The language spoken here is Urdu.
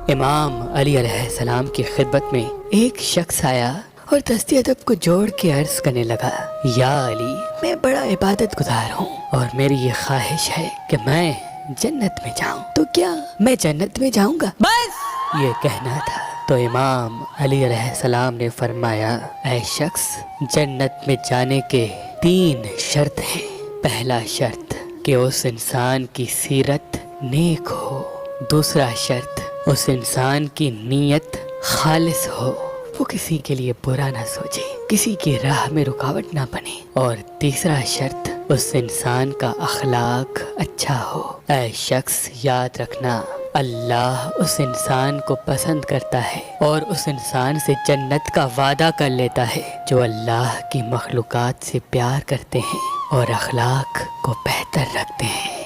امام علی علیہ السلام کی خدمت میں ایک شخص آیا اور دستی ادب کو جوڑ کے عرض کرنے لگا، یا علی، میں بڑا عبادت گزار ہوں اور میری یہ خواہش ہے کہ میں جنت میں جاؤں، تو کیا میں جنت میں جاؤں گا؟ بس یہ کہنا تھا۔ تو امام علی علیہ السلام نے فرمایا، اے شخص، جنت میں جانے کے 3 شرط ہیں۔ پہلا شرط کہ اس انسان کی سیرت نیک ہو، دوسرا شرط اس انسان کی نیت خالص ہو، وہ کسی کے لیے برا نہ سوچے، کسی کی راہ میں رکاوٹ نہ بنے، اور تیسرا شرط اس انسان کا اخلاق اچھا ہو۔ اے شخص، یاد رکھنا، اللہ اس انسان کو پسند کرتا ہے اور اس انسان سے جنت کا وعدہ کر لیتا ہے جو اللہ کی مخلوقات سے پیار کرتے ہیں اور اخلاق کو بہتر رکھتے ہیں،